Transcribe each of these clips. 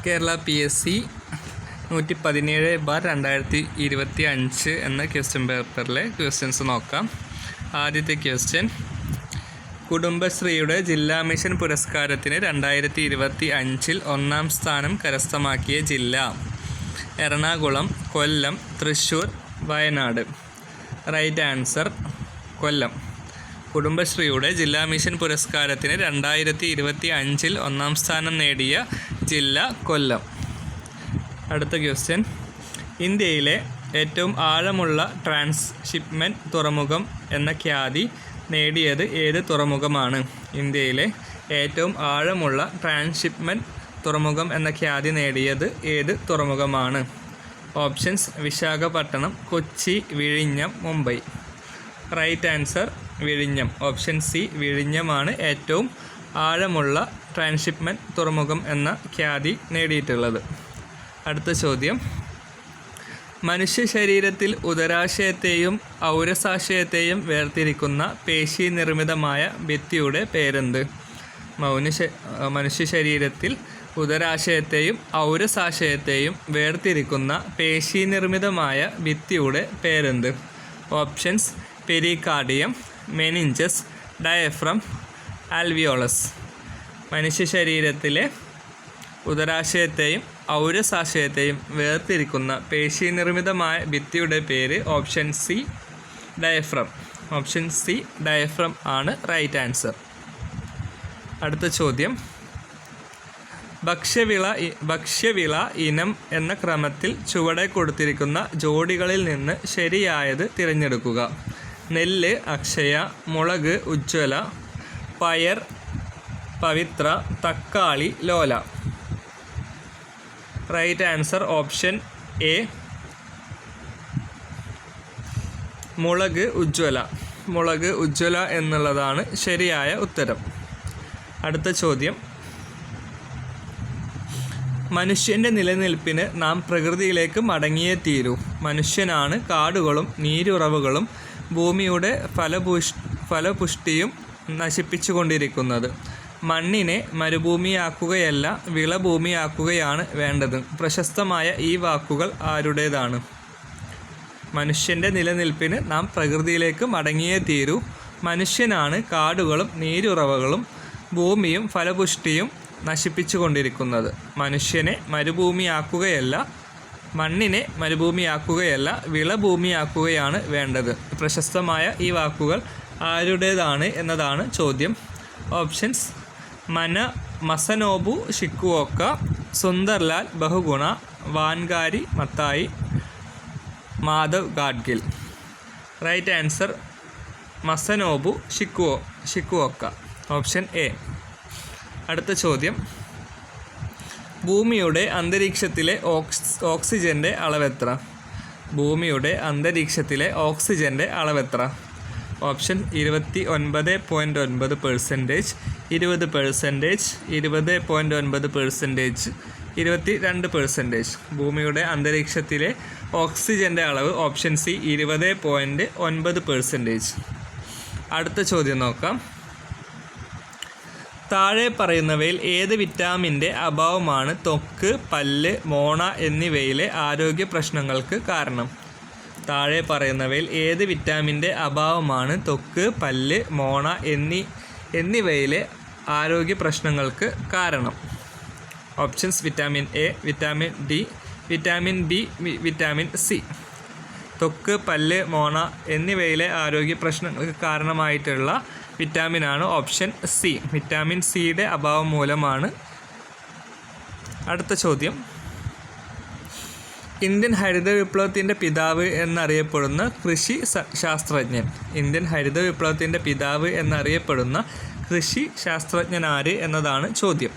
Kerala PSC 117/2025 എന്ന question പേപ്പറിലെ questions നോക്കാം. ആദ്യത്തെ ക്വസ്റ്റ്യൻ, കുടുംബശ്രീയുടെ ജില്ലാ മിഷൻ പുരസ്കാരത്തിന് 2025 ഒന്നാം സ്ഥാനം കരസ്ഥമാക്കിയ ജില്ല: എറണാകുളം, കൊല്ലം, തൃശ്ശൂർ, വയനാട്. റൈറ്റ് ആൻസർ കൊല്ലം. കുടുംബശ്രീയുടെ ജില്ലാ മിഷൻ പുരസ്കാരത്തിന് 2025 ഒന്നാം സ്ഥാനം നേടിയ ജില്ല കൊല്ലം. അടുത്ത ക്വസ്റ്റ്യൻ, ഇന്ത്യയിലെ ഏറ്റവും ആഴമുള്ള ട്രാൻസ്ഷിപ്മെൻറ്റ് തുറമുഖം എന്ന ഖ്യാതി നേടിയത് ഏത് തുറമുഖമാണ്? ഇന്ത്യയിലെ ഏറ്റവും ആഴമുള്ള ട്രാൻസ്ഷിപ്മെൻറ്റ് തുറമുഖം എന്ന ഖ്യാതി നേടിയത് ഏത് തുറമുഖമാണ്? ഓപ്ഷൻസ്: വിശാഖപട്ടണം, കൊച്ചി, വിഴിഞ്ഞം, മുംബൈ. റൈറ്റ് ആൻസർ വിഴിഞ്ഞം. ഓപ്ഷൻ സി, വിഴിഞ്ഞമാണ് ഏറ്റവും ആഴമുള്ള ട്രാൻസ്ഷിപ്മെൻറ്റ് തുറമുഖം എന്ന ഖ്യാതി നേടിയിട്ടുള്ളത്. അടുത്ത ചോദ്യം, മനുഷ്യ ശരീരത്തിൽ ഉദരാശയത്തെയും ഔരസാശയത്തെയും വേർതിരിക്കുന്ന പേശി നിർമ്മിതമായ ഭിത്തിയുടെ പേരെന്ത്? മനുഷ്യ ശരീരത്തിൽ ഉദരാശയത്തെയും ഔരസാശയത്തെയും വേർതിരിക്കുന്ന പേശി നിർമ്മിതമായ ഭിത്തിയുടെ പേരെന്ത്? Options: pericardium, meninges, diaphragm, alveolus. മനുഷ്യ ശരീരത്തിലെ ഉദരാശയത്തെയും ഔരസാശയത്തെയും വേർതിരിക്കുന്ന പേശി നിർമ്മിതമായ ഭിത്തിയുടെ പേര് option C, diaphragm. Option C, diaphragm ആണ് റൈറ്റ് ആൻസർ. അടുത്ത ചോദ്യം, ഭക്ഷ്യവിള ഇനം എന്ന ക്രമത്തിൽ ചുവടെ കൊടുത്തിരിക്കുന്ന ജോഡികളിൽ നിന്ന് ശരിയായത് തിരഞ്ഞെടുക്കുക. നെല്ല് അക്ഷയ, മുളക് ഉജ്ജ്വല, പയർ പവിത്ര, തക്കാളി ലോല. റൈറ്റ് ആൻസർ ഓപ്ഷൻ എ, മുളക് ഉജ്ജ്വല. മുളക് ഉജ്ജ്വല എന്നുള്ളതാണ് ശരിയായ ഉത്തരം. അടുത്ത ചോദ്യം, മനുഷ്യൻ്റെ നിലനിൽപ്പിന് നാം പ്രകൃതിയിലേക്ക് മടങ്ങിയേ തീരൂ. മനുഷ്യനാണ് കാടുകളും നീരുറവുകളും ഭൂമിയുടെ ഫലപുഷ്ടിയും നശിപ്പിച്ചുകൊണ്ടിരിക്കുന്നത്. മണ്ണിനെ മരുഭൂമിയാക്കുകയല്ല വിളഭൂമിയാക്കുകയാണ് വേണ്ടത്. പ്രശസ്തമായ ഈ വാക്കുകൾ ആരുടേതാണ്? മനുഷ്യൻ്റെ നിലനിൽപ്പിന് നാം പ്രകൃതിയിലേക്ക് മടങ്ങിയേ തീരൂ. മനുഷ്യനാണ് കാടുകളും നീരുറവകളും ഭൂമിയും ഫലപുഷ്ടിയും നശിപ്പിച്ചുകൊണ്ടിരിക്കുന്നത്. മനുഷ്യനെ മരുഭൂമിയാക്കുകയല്ല മണ്ണിനെ മരുഭൂമിയാക്കുകയല്ല വിളഭൂമിയാക്കുകയാണ് വേണ്ടത്. പ്രശസ്തമായ ഈ വാക്കുകൾ ആരുടേതാണ് എന്നതാണ് ചോദ്യം. Options: Masanobu Fukuoka, Sundarlal Bahuguna, Wangari Maathai, Madhav Gadgil. Right answer Masanobu Fukuoka. Option A. അടുത്ത ചോദ്യം, ഭൂമിയുടെ അന്തരീക്ഷത്തിലെ ഓക്സിജൻ്റെ അളവെത്ര? ഭൂമിയുടെ അന്തരീക്ഷത്തിലെ ഓക്സിജൻ്റെ അളവെത്ര? ഓപ്ഷൻ 29.9%, 20%, 20.9%, 22%. ഭൂമിയുടെ അന്തരീക്ഷത്തിലെ ഓക്സിജൻ്റെ അളവ് ഓപ്ഷൻ സി 20.9%. അടുത്ത ചോദ്യം നോക്കാം, താഴെ പറയുന്നവയിൽ ഏത് വിറ്റാമിൻ്റെ അഭാവമാണ് ത്വക്ക്, പല്ല്, മോണ എന്നിവയിലെ ആരോഗ്യ പ്രശ്നങ്ങൾക്ക് കാരണം? താഴെ പറയുന്നവയിൽ ഏത് വിറ്റാമിൻ്റെ അഭാവമാണ് ത്വക്ക്, പല്ല്, മോണ എന്നിവയിലെ ആരോഗ്യ പ്രശ്നങ്ങൾക്ക് കാരണം? Options: vitamin A, vitamin D, vitamin B, vitamin C. ത്വക്ക്, പല്ല്, മോണ എന്നിവയിലെ ആരോഗ്യ പ്രശ്നങ്ങൾക്ക് കാരണമായിട്ടുള്ള വിറ്റാമിനാണ് ഓപ്ഷൻ സി. വിറ്റാമിൻ സിയുടെ അഭാവം മൂലമാണ്. അടുത്ത ചോദ്യം, ഇന്ത്യൻ ഹരിത വിപ്ലവത്തിൻ്റെ പിതാവ് എന്നറിയപ്പെടുന്ന കൃഷി ശാസ്ത്രജ്ഞൻ. ഇന്ത്യൻ ഹരിത വിപ്ലവത്തിൻ്റെ പിതാവ് എന്നറിയപ്പെടുന്ന കൃഷി ശാസ്ത്രജ്ഞനാര് എന്നതാണ് ചോദ്യം.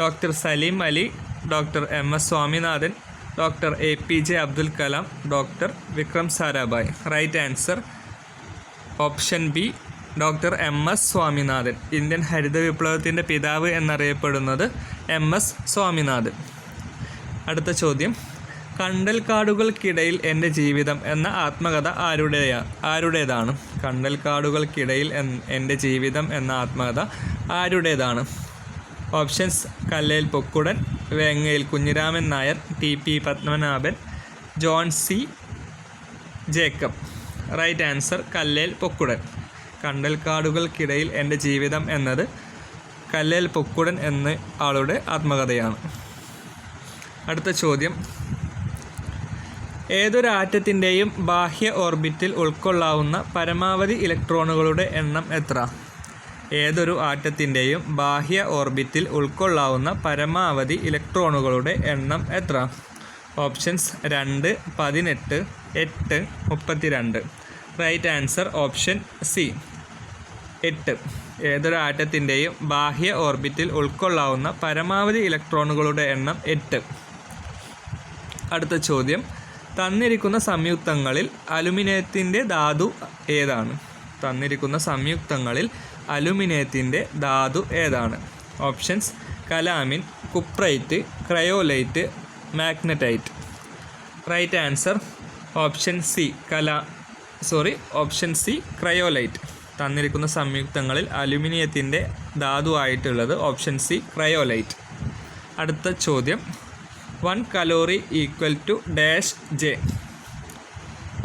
Doctor Salim Ali, doctor MS Swaminathan, doctor APJ Abdul Kalam, doctor Vikram Sarabhai. Right answer option B, doctor MS Swaminathan. Indian ഹരിത വിപ്ലവത്തിൻ്റെ പിതാവ് എന്നറിയപ്പെടുന്നത് MS സ്വാമിനാഥൻ. അടുത്ത ചോദ്യം, കണ്ടൽക്കാടുകൾക്കിടയിൽ എൻ്റെ ജീവിതം എന്ന ആത്മകഥ ആരുടേതാണ്? കണ്ടൽക്കാടുകൾക്കിടയിൽ എൻ്റെ ജീവിതം എന്ന ആത്മകഥ ആരുടേതാണ്? Options Kallen Pokkudan, Vengayil Kunhiraman Nair, TP Padmanabhan, John C Jacob. Right answer Kallen Pokkudan. കണ്ടൽക്കാടുകൾക്കിടയിൽ എൻ്റെ ജീവിതം എന്നത് കല്ലേൽ പൊക്കുടൻ എന്ന ആളുടെ ആത്മകഥയാണ്. അടുത്ത ചോദ്യം, ഏതൊരു ആറ്റത്തിൻ്റെയും ബാഹ്യ ഓർബിറ്റിൽ ഉൾക്കൊള്ളാവുന്ന പരമാവധി ഇലക്ട്രോണുകളുടെ എണ്ണം എത്ര? ഏതൊരു ആറ്റത്തിൻ്റെയും ബാഹ്യ ഓർബിറ്റിൽ ഉൾക്കൊള്ളാവുന്ന പരമാവധി ഇലക്ട്രോണുകളുടെ എണ്ണം എത്ര? Options 2, 18, 8, 32. Right answer option C 8. ഏതൊരു ആറ്റത്തിൻ്റെയും ബാഹ്യ ഓർബിറ്റിൽ ഉൾക്കൊള്ളാവുന്ന പരമാവധി ഇലക്ട്രോണുകളുടെ എണ്ണം 8. അടുത്ത ചോദ്യം, തന്നിരിക്കുന്ന സംയുക്തങ്ങളിൽ അലുമിനിയത്തിൻ്റെ ധാതു ഏതാണ്? തന്നിരിക്കുന്ന സംയുക്തങ്ങളിൽ അലുമിനിയത്തിൻ്റെ ധാതു ഏതാണ്? Options calamine, cuprite, cryolite, magnetite. Right answer option C cryolite. തന്നിരിക്കുന്ന സംയുക്തങ്ങളിൽ അലുമിനിയത്തിൻ്റെ ധാതു ആയിട്ടുള്ളത് ഓപ്ഷൻ C ക്രയോലൈറ്റ്. അടുത്ത ചോദ്യം, 1 calorie equal to dash J.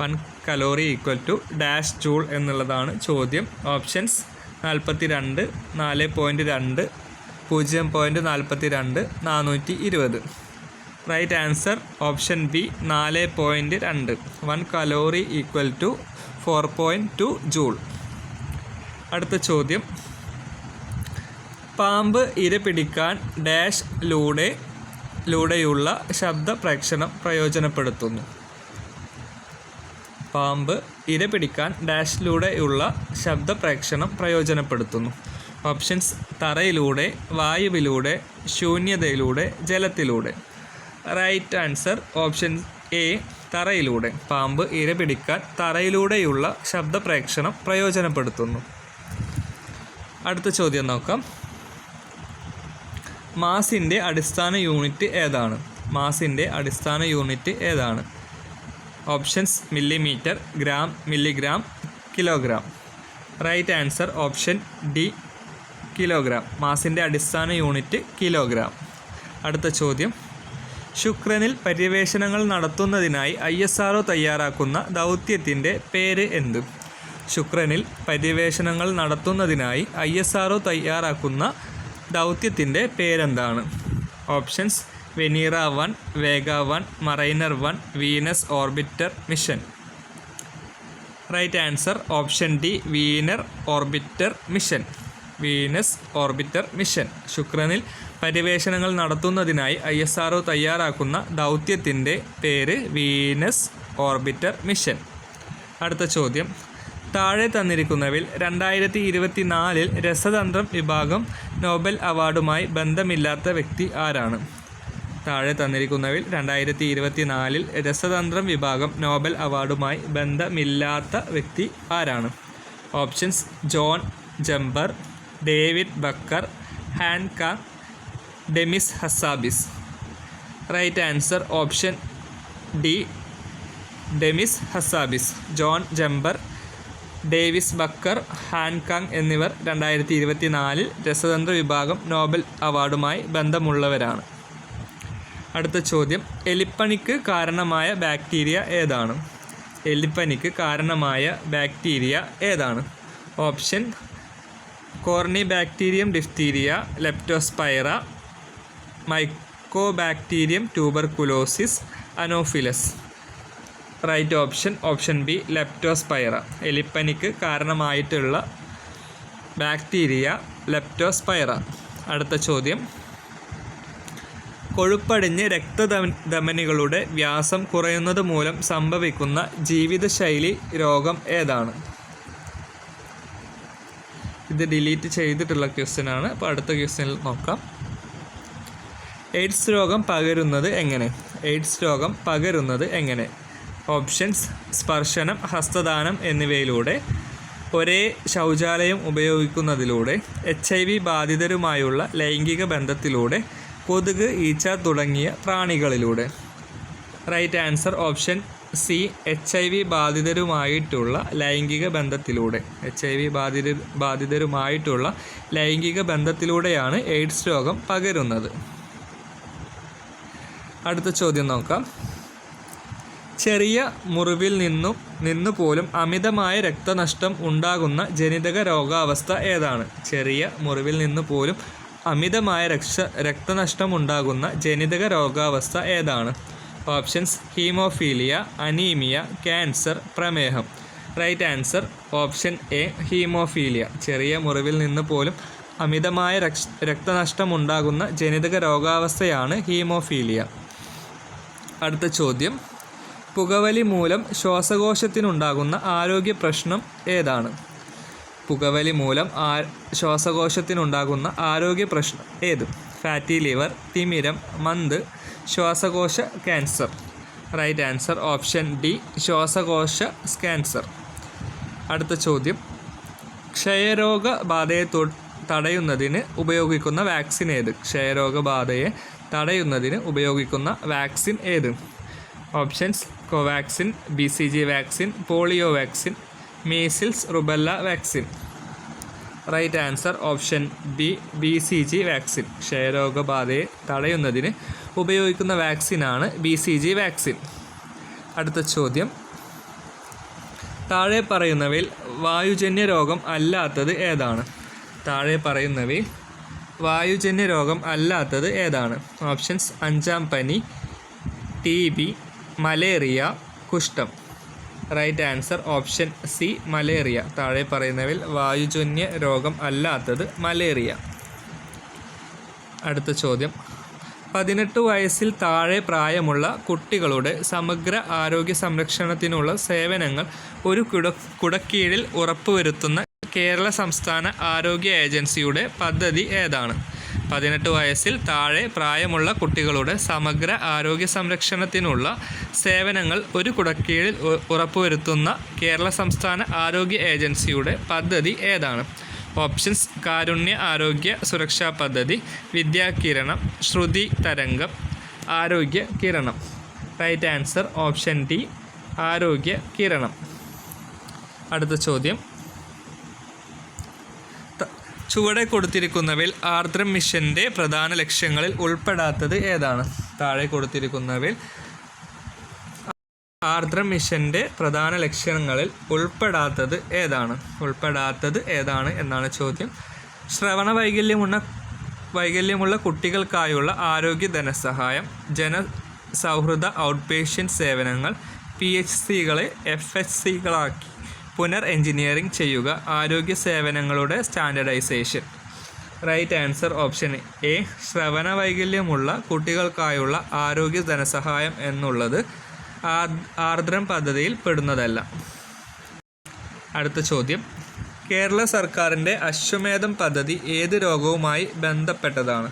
1 calorie equal to dash joule എന്നുള്ളതാണ് ചോദ്യം. Options 42, 4.2, 0.42, 420. Right answer option B 4.2. 1 calorie equal to 4.2 joule. അടുത്ത ചോദ്യം, പാമ്പ് ഇര പിടിക്കാൻ ഡാഷ് ലൂടെയുള്ള ശബ്ദ പ്രേക്ഷണം പ്രയോജനപ്പെടുത്തുന്നു. പാമ്പ് ഇര പിടിക്കാൻ ഡാഷിലൂടെയുള്ള ശബ്ദ പ്രേക്ഷണം പ്രയോജനപ്പെടുത്തുന്നു. ഓപ്ഷൻസ് തറയിലൂടെ, വായുവിലൂടെ, ശൂന്യതയിലൂടെ, ജലത്തിലൂടെ. റൈറ്റ് ആൻസർ ഓപ്ഷൻ A തറയിലൂടെ. പാമ്പ് ഇര പിടിക്കാൻ തറയിലൂടെയുള്ള ശബ്ദ പ്രേക്ഷണം പ്രയോജനപ്പെടുത്തുന്നു. അടുത്ത ചോദ്യം നോക്കാം, മാസിൻ്റെ അടിസ്ഥാന യൂണിറ്റ് ഏതാണ്? മാസിൻ്റെ അടിസ്ഥാന യൂണിറ്റ് ഏതാണ്? Options millimetre, gram, milligram, kilogram. Right answer option D kilogram. മാസിൻ്റെ അടിസ്ഥാന യൂണിറ്റ് കിലോഗ്രാം. അടുത്ത ചോദ്യം, ശുക്രനിൽ പര്യവേഷണങ്ങൾ നടത്തുന്നതിനായി ISRO തയ്യാറാക്കുന്ന ദൗത്യത്തിൻ്റെ പേര് എന്ത്? ശുക്രനിൽ പര്യവേഷണങ്ങൾ നടത്തുന്നതിനായി ISRO തയ്യാറാക്കുന്ന ദൗത്യത്തിൻ്റെ പേരെന്താണ്? Options വെനീറ 1, Vega 1, Mariner 1, Venus orbiter mission. Right answer option D Venus orbiter mission. Venus orbiter mission. ശുക്രനിൽ പര്യവേഷണങ്ങൾ നടത്തുന്നതിനായി ISRO തയ്യാറാക്കുന്ന ദൗത്യത്തിൻ്റെ പേര് വീനസ് ഓർബിറ്റർ മിഷൻ. അടുത്ത ചോദ്യം, താഴെ തന്നിരിക്കുന്നവയിൽ 2024 രസതന്ത്രം വിഭാഗം നോബൽ അവാർഡുമായി ബന്ധമില്ലാത്ത വ്യക്തി ആരാണ്? താഴെ തന്നിരിക്കുന്നവയിൽ 2024 രസതന്ത്രം വിഭാഗം നോബൽ അവാർഡുമായി ബന്ധമില്ലാത്ത വ്യക്തി ആരാണ്? Options John Jumper, David Baker, Han Kang, Demis Hassabis. Right answer option D Demis Hassabis. John Jumper, Davis Baker, Han Kang എന്നിവർ 2024 രസതന്ത്ര വിഭാഗം നോബൽ അവാർഡുമായി ബന്ധമുള്ളവരാണ്. അടുത്ത ചോദ്യം, എലിപ്പനിക്ക് കാരണമായ ബാക്ടീരിയ ഏതാണ്? എലിപ്പനിക്ക് കാരണമായ ബാക്ടീരിയ ഏതാണ്? Option Corynebacterium diphtheria, Leptospira, Mycobacterium tuberculosis, Anopheles. Right option B Leptospira. എലിപ്പനിക്ക് കാരണമായിട്ടുള്ള ബാക്ടീരിയ ലെപ്റ്റോസ്പൈറ. അടുത്ത ചോദ്യം, കൊഴുപ്പടിഞ്ഞ് രക്തധമനികളുടെ വ്യാസം കുറയുന്നത് മൂലം സംഭവിക്കുന്ന ജീവിതശൈലി രോഗം ഏതാണ്? ഇത് ഡിലീറ്റ് ചെയ്തിട്ടുള്ള ക്വസ്റ്റ്യൻ ആണ്. അപ്പോൾ അടുത്ത ക്വസ്റ്റ്യനിൽ നോക്കാം. എയ്ഡ്സ് രോഗം പകരുന്നത് എങ്ങനെ? എയ്ഡ്സ് രോഗം പകരുന്നത് എങ്ങനെ? ഓപ്ഷൻസ് സ്പർശനം, ഹസ്തദാനം എന്നിവയിലൂടെ, ഒരേ ശൗചാലയം ഉപയോഗിക്കുന്നതിലൂടെ, HIV ബാധിതരുമായുള്ള ലൈംഗിക ബന്ധത്തിലൂടെ, കൊതുക്, ഈച്ച തുടങ്ങിയ പ്രാണികളിലൂടെ. Right answer option C HIV ബാധിതരുമായിട്ടുള്ള ലൈംഗിക ബന്ധത്തിലൂടെ. HIV ബാധിതരുമായിട്ടുള്ള ലൈംഗിക ബന്ധത്തിലൂടെയാണ് എയ്ഡ്സ് രോഗം പകരുന്നത്. അടുത്ത ചോദ്യം നോക്കാം. ചെറിയ മുറിവിൽ നിന്നു പോലും അമിതമായ രക്തനഷ്ടം ഉണ്ടാകുന്ന ജനിതക രോഗാവസ്ഥ ഏതാണ്? ചെറിയ മുറിവിൽ നിന്ന് പോലും അമിതമായ രക്തനഷ്ടം ഉണ്ടാകുന്ന ജനിതക രോഗാവസ്ഥ ഏതാണ്? ഓപ്ഷൻസ്: ഹീമോഫീലിയ, അനീമിയ, ക്യാൻസർ, പ്രമേഹം. Right answer option A, haemophilia. ചെറിയ മുറിവിൽ നിന്ന് പോലും അമിതമായ രക്തനഷ്ടം ഉണ്ടാകുന്ന ജനിതക രോഗാവസ്ഥയാണ് ഹീമോഫീലിയ. അടുത്ത ചോദ്യം. പുകവലി മൂലം ശ്വാസകോശത്തിനുണ്ടാകുന്ന ആരോഗ്യ പ്രശ്നം ഏതാണ്? പുകവലി മൂലം ശ്വാസകോശത്തിനുണ്ടാകുന്ന ആരോഗ്യ പ്രശ്നം ഏത്? ഫാറ്റി ലിവർ, തിമിരം, മന്ത്, ശ്വാസകോശ cancer. Right answer option D, ശ്വാസകോശ ക്യാൻസർ. അടുത്ത ചോദ്യം. ക്ഷയരോഗബാധയെ തടയുന്നതിന് ഉപയോഗിക്കുന്ന വാക്സിൻ ഏത്? ക്ഷയരോഗബാധയെ തടയുന്നതിന് ഉപയോഗിക്കുന്ന വാക്സിൻ ഏത്? Options: Covaxin, BCG vaccine, polio vaccine, measles, rubella vaccine. Right answer option B, BCG vaccine. ക്ഷയരോഗബാധയെ തടയുന്നതിന് ഉപയോഗിക്കുന്ന വാക്സിനാണ് BCG വാക്സിൻ. അടുത്ത ചോദ്യം. താഴെ പറയുന്നവയിൽ വായുജന്യ രോഗം അല്ലാത്തത് ഏതാണ്? താഴെ പറയുന്നവയിൽ വായുജന്യ രോഗം അല്ലാത്തത് ഏതാണ്? ഓപ്ഷൻസ്: അഞ്ചാം പനി, TB, മലേറിയ, കുഷ്ഠം. Right answer option C, malaria. താഴെ പറയുന്നവയിൽ വായുജന്യ രോഗം അല്ലാത്തത് മലേറിയ. അടുത്ത ചോദ്യം. 18 വയസ്സിൽ താഴെ പ്രായമുള്ള കുട്ടികളുടെ സമഗ്ര ആരോഗ്യ സംരക്ഷണത്തിനുള്ള സേവനങ്ങൾ ഒരു കുടക്കീഴിൽ ഉറപ്പുവരുത്തുന്ന കേരള സംസ്ഥാന ആരോഗ്യ ഏജൻസിയുടെ പദ്ധതി ഏതാണ്? 18 വയസ്സിൽ താഴെ പ്രായമുള്ള കുട്ടികളുടെ സമഗ്ര ആരോഗ്യ സംരക്ഷണത്തിനുള്ള സേവനങ്ങൾ ഒരു കുടക്കീഴിൽ ഉറപ്പുവരുത്തുന്ന കേരള സംസ്ഥാന ആരോഗ്യ ഏജൻസിയുടെ പദ്ധതി ഏതാണ്? ഓപ്ഷൻസ്: കാരുണ്യ ആരോഗ്യ സുരക്ഷാ പദ്ധതി, വിദ്യാകിരണം, ശ്രുതി തരംഗം, ആരോഗ്യ കിരണം. റൈറ്റ് ആൻസർ ഓപ്ഷൻ ഡി, ആരോഗ്യ കിരണം. അടുത്ത ചോദ്യം. ചുവടെ കൊടുത്തിരിക്കുന്നവയിൽ ആർദ്രം മിഷൻ്റെ പ്രധാന ലക്ഷ്യങ്ങളിൽ ഉൾപ്പെടാത്തത് ഏതാണ്? താഴെ കൊടുത്തിരിക്കുന്നവയിൽ ആർദ്രം മിഷൻ്റെ പ്രധാന ലക്ഷ്യങ്ങളിൽ ഉൾപ്പെടാത്തത് ഏതാണ് എന്നാണ് ചോദ്യം. ശ്രവണ വൈകല്യമുള്ള കുട്ടികൾക്കായുള്ള ആരോഗ്യ ധനസഹായം, ജനസൗഹൃദ ഔട്ട്പേഷ്യൻ്റ് സേവനങ്ങൾ, PHCകളെ FHCകളാക്കി പുനർ എഞ്ചിനീയറിംഗ് ചെയ്യുക, ആരോഗ്യ സേവനങ്ങളുടെ standardisation. Right answer option A, ശ്രവണ വൈകല്യമുള്ള കുട്ടികൾക്കായുള്ള ആരോഗ്യ ധനസഹായം എന്നുള്ളത് ആർദ്രം പദ്ധതിയിൽ പെടുന്നതല്ല. അടുത്ത ചോദ്യം. കേരള സർക്കാരിൻ്റെ അശ്വമേധം പദ്ധതി ഏത് രോഗവുമായി ബന്ധപ്പെട്ടതാണ്?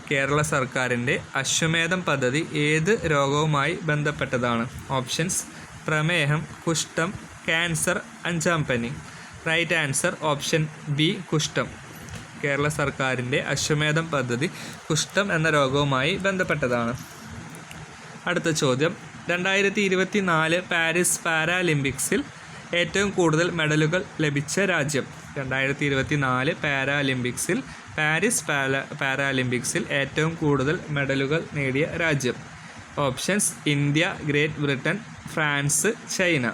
കേരള സർക്കാരിൻ്റെ അശ്വമേധം പദ്ധതി ഏത് രോഗവുമായി ബന്ധപ്പെട്ടതാണ്? ഓപ്ഷൻസ്: പ്രമേഹം, കുഷ്ഠം, ക്യാൻസർ, അഞ്ചാം പനി. റൈറ്റ് ആൻസർ ഓപ്ഷൻ ബി, കുഷ്ഠം. കേരള സർക്കാരിൻ്റെ അശ്വമേധം പദ്ധതി കുഷ്ഠം എന്ന രോഗവുമായി ബന്ധപ്പെട്ടതാണ്. അടുത്ത ചോദ്യം. 2024 പാരീസ് പാരാലിമ്പിക്സിൽ ഏറ്റവും കൂടുതൽ മെഡലുകൾ ലഭിച്ച രാജ്യം? 2024 പാരീസ് പാരാലിമ്പിക്സിൽ ഏറ്റവും കൂടുതൽ മെഡലുകൾ നേടിയ രാജ്യം? Options: India, great Britain, France, China.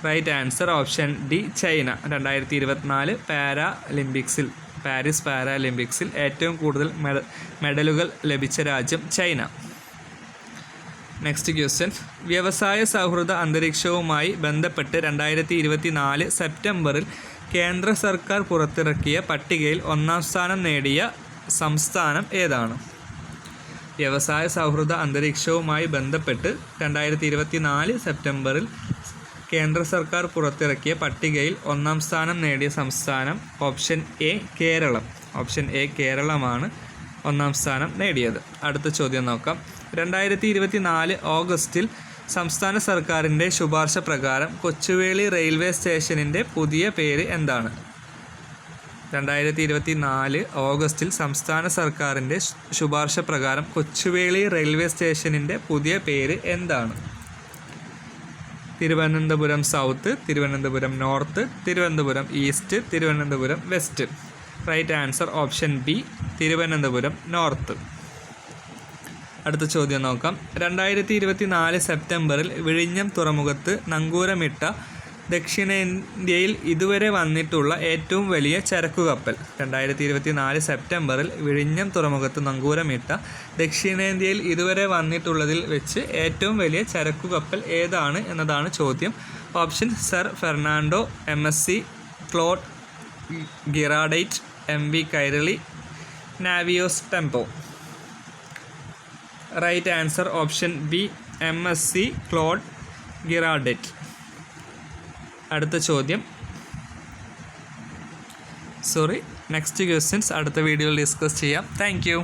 Right answer option D, China. 2024 Paris പാരാലിമ്പിക്സിൽ ഏറ്റവും കൂടുതൽ മെഡലുകൾ ലഭിച്ച രാജ്യം ചൈന. Next question. വ്യവസായ സൗഹൃദ അന്തരീക്ഷവുമായി ബന്ധപ്പെട്ട് 2024 സെപ്റ്റംബറിൽ കേന്ദ്ര സർക്കാർ പുറത്തിറക്കിയ പട്ടികയിൽ ഒന്നാം സ്ഥാനം നേടിയ സംസ്ഥാനം ഏതാണ്? വ്യവസായ സൗഹൃദ അന്തരീക്ഷവുമായി ബന്ധപ്പെട്ട് 2024 സെപ്റ്റംബറിൽ കേന്ദ്ര സർക്കാർ പുറത്തിറക്കിയ പട്ടികയിൽ ഒന്നാം സ്ഥാനം നേടിയ സംസ്ഥാനം option A, Keralam. Option A, കേരളമാണ് ഒന്നാം സ്ഥാനം നേടിയത്. അടുത്ത ചോദ്യം നോക്കാം. 2024 ഓഗസ്റ്റിൽ സംസ്ഥാന സർക്കാരിൻ്റെ ശുപാർശ പ്രകാരം കൊച്ചുവേളി റെയിൽവേ സ്റ്റേഷനിൻ്റെ പുതിയ പേര് എന്താണ്? 2024 ഓഗസ്റ്റിൽ സംസ്ഥാന സർക്കാരിൻ്റെ ശുപാർശ പ്രകാരം കൊച്ചുവേളി റെയിൽവേ സ്റ്റേഷനിൻ്റെ പുതിയ പേര് എന്താണ്? Thiruvananthapuram south, Thiruvananthapuram north, Thiruvananthapuram east, Thiruvananthapuram west. Right answer option B, Thiruvananthapuram north. അടുത്ത ചോദ്യം നോക്കാം. 2024 സെപ്റ്റംബറിൽ വിഴിഞ്ഞം തുറമുഖത്ത് നങ്കൂരമിട്ട ദക്ഷിണേന്ത്യയിൽ ഇതുവരെ വന്നിട്ടുള്ള ഏറ്റവും വലിയ ചരക്കു കപ്പൽ. 2024 സെപ്റ്റംബറിൽ വിഴിഞ്ഞം തുറമുഖത്ത് നങ്കൂരമിട്ട ദക്ഷിണേന്ത്യയിൽ ഇതുവരെ വന്നിട്ടുള്ളതിൽ വെച്ച് ഏറ്റവും വലിയ ചരക്കു കപ്പൽ ഏതാണ് എന്നതാണ് ചോദ്യം. Option sir Fernando, MSC Claude Girardet, MV Kairali, Navios Tempo. Right answer option B, MSC Claude Girardet. അടുത്ത ചോദ്യം, നെക്സ്റ്റ് ക്വസ്റ്റ്യൻസ് അടുത്ത വീഡിയോയിൽ ഡിസ്കസ് ചെയ്യാം. Thank U.